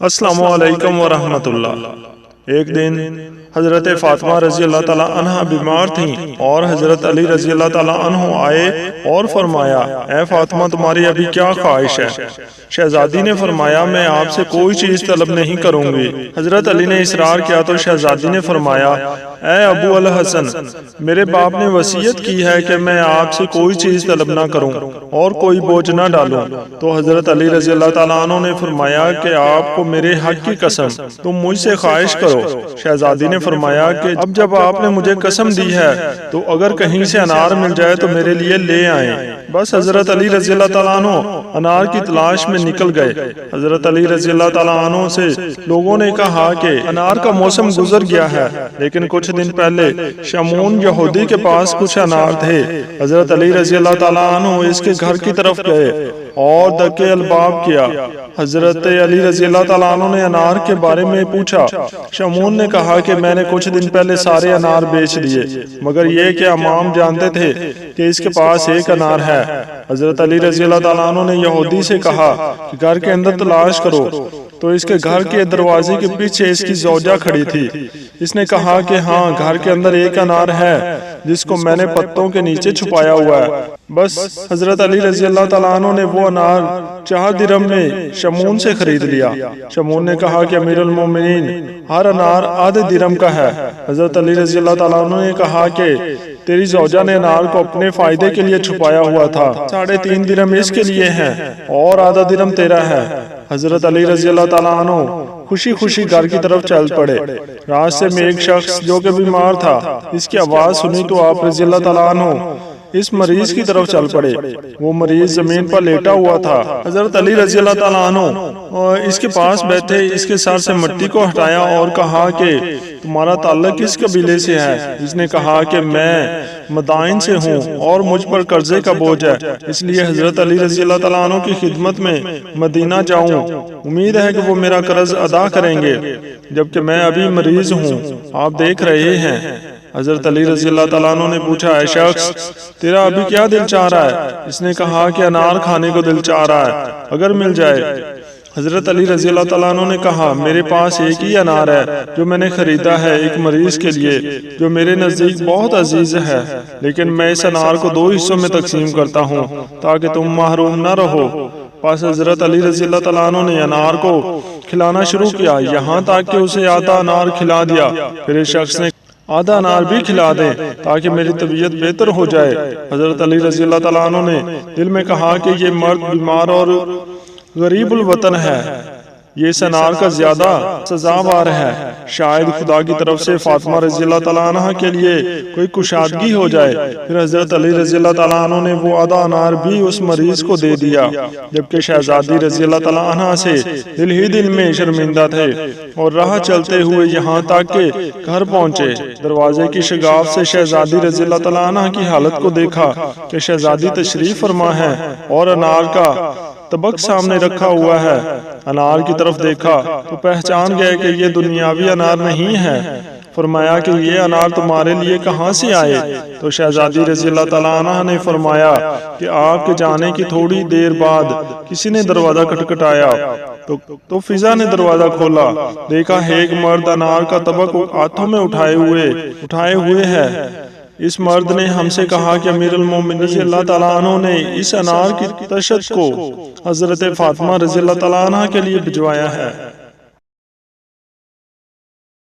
السلام علیکم ورحمۃ اللہ۔ ایک دن حضرت فاطمہ رضی اللہ تعالیٰ عنہ بیمار تھیں اور حضرت علی رضی اللہ تعالیٰ عنہ آئے اور فرمایا، اے فاطمہ تمہاری ابھی کیا خواہش ہے؟ شہزادی نے فرمایا، میں آپ سے کوئی چیز طلب نہیں کروں گی۔ حضرت علی نے اصرار کیا تو شہزادی نے فرمایا، اے ابو الحسن، میرے باپ نے وصیت کی ہے کہ میں آپ سے کوئی چیز طلب نہ کروں اور کوئی بوجھ نہ ڈالوں۔ تو حضرت علی رضی اللہ تعالیٰ عنہ نے فرمایا کہ آپ کو میرے حق کی قسم تم مجھ سے خواہش کرو۔ شہزادی نے فرمایا کہ اب جب آپ نے مجھے قسم دی ہے تو اگر کہیں سے انار مل جائے تو میرے لیے لے آئیں۔ بس حضرت علی رضی اللہ تعالیٰ عنہ انار کی تلاش میں نکل گئے۔ حضرت علی رضی اللہ تعالیٰ عنہ سے لوگوں نے کہا کہ انار کا موسم گزر گیا ہے، لیکن کچھ دن پہلے شمعون یہودی کے پاس کچھ انار تھے۔ حضرت علی رضی اللہ تعالیٰ عنہ اس کے گھر کی طرف گئے اور دکے الباب کیا۔ حضرت علی رضی اللہ تعالیٰ عنہ نے انار کے بارے میں پوچھا۔ شمعون نے کہا کہ میں نے کچھ دن پہلے سارے انار بیچ دیے، مگر یہ کہ امام جانتے تھے کہ اس کے پاس ایک انار ہے۔ حضرت علی رضی اللہ تعالیٰ عنہ نے یہودی سے کہا کہ گھر کے اندر تلاش کرو، تو اس کے گھر کے دروازے کے پیچھے اس کی زوجہ کھڑی تھی۔ اس نے کہا کہ ہاں، گھر کے اندر ایک انار ہے جس کو میں نے پتوں کے نیچے چھپایا ہوا ہے۔ بس حضرت علی رضی اللہ تعالیٰ عنہ نے وہ انار 4 درہم میں شمعون سے خرید لیا۔ شمعون نے کہا کہ امیر المومنین، ہر انار آدھے درہم کا ہے۔ حضرت علی رضی اللہ تعالیٰ عنہ نے کہا کہ تیری زوجہ نے انار کو اپنے فائدے کے لیے چھپایا ہوا تھا، 3.5 درہم اس کے لیے ہیں اور آدھا درہم تیرا ہے۔ حضرت علی رضی اللہ تعالیٰ عنہ خوشی خوشی گھر کی طرف چل پڑے۔ راستے میں ایک شخص جو کہ بیمار تھا، اس کی آواز سنی تو آپ رضی اللہ تعالیٰ عنہ اس مریض کی طرف چل پڑے۔ وہ مریض زمین پر لیٹا ہوا تھا۔ حضرت علی رضی اللہ تعالیٰ عنہ اس کے پاس بیٹھے، اس کے سر سے مٹی کو ہٹایا اور کہا کہ تمہارا تعلق کس قبیلے سے ہے؟ اس نے کہا کہ میں مدائن سے ہوں اور مجھ پر قرضے کا بوجھ ہے، اس لیے حضرت علی رضی اللہ تعالیٰ عنہ کی خدمت میں مدینہ جاؤں، امید ہے کہ وہ میرا قرض ادا کریں گے، جبکہ میں ابھی مریض ہوں، آپ دیکھ رہے ہیں۔ حضرت علی رضی اللہ تعالیٰ عنہ نے پوچھا، اے شخص، تیرا ابھی کیا دل چاہ رہا ہے؟ اس نے کہا کہ انار کھانے کو دل چاہ رہا ہے، اگر مل جائے۔ حضرت علی رضی اللہ تعالیٰ عنہ نے کہا، میرے پاس ایک ہی انار ہے جو میں نے خریدا ہے ایک مریض کے لیے جو میرے نزدیک بہت عزیز ہے، لیکن میں اس انار کو 2 حصوں میں تقسیم کرتا ہوں تاکہ تم محروم نہ رہو۔ پس حضرت علی رضی اللہ تعالیٰ عنہ نے انار کو کھلانا شروع کیا، یہاں تک کہ اسے آدھا انار کھلا دیا۔ پھر اس شخص نے آدھا انار بھی کھلا دیں تاکہ میری طبیعت بہتر ہو جائے۔ حضرت علی رضی اللہ تعالیٰ عنہ نے دل میں کہا کہ یہ مرد بیمار اور غریب الوطن ہے، یہ اس انار کا زیادہ سزاوار ہے، شاید خدا کی طرف سے فاطمہ رضی اللہ تعالیٰ عنہ کے لیے کوئی کشادگی ہو جائے۔ پھر حضرت علی رضی اللہ تعالیٰ عنہ نے وہ آدھا انار بھی اس مریض کو دے دیا، جبکہ شہزادی رضی اللہ تعالیٰ عنہ سے دل ہی دل میں شرمندہ تھے اور راہ چلتے ہوئے یہاں تک کہ گھر پہنچے۔ دروازے کی شگاف سے شہزادی رضی اللہ تعالیٰ عنہ کی حالت کو دیکھا کہ شہزادی تشریف فرما ہے اور انار کا طبق سامنے رکھا ہوا ہے۔ انار کی طرف دیکھا تو پہچان گئے کہ یہ دنیاوی انار نہیں ہے۔ فرمایا کہ یہ انار تمہارے لیے کہاں سے آئے؟ تو شہزادی رضی اللہ تعالیٰ عنہ نے فرمایا کہ آپ کے جانے کی تھوڑی دیر بعد کسی نے دروازہ کھٹکھٹایا تو فضا نے دروازہ کھولا، دیکھا ایک مرد انار کا طبق ہاتھوں میں اٹھائے ہوئے ہے۔ اس مرد نے ہم سے کہا کہ امیر المومنین رضی اللہ تعالیٰ عنہ نے اس انار کی تشت کو حضرت فاطمہ رضی اللہ تعالیٰ عنہ کے لیے بھجوایا ہے۔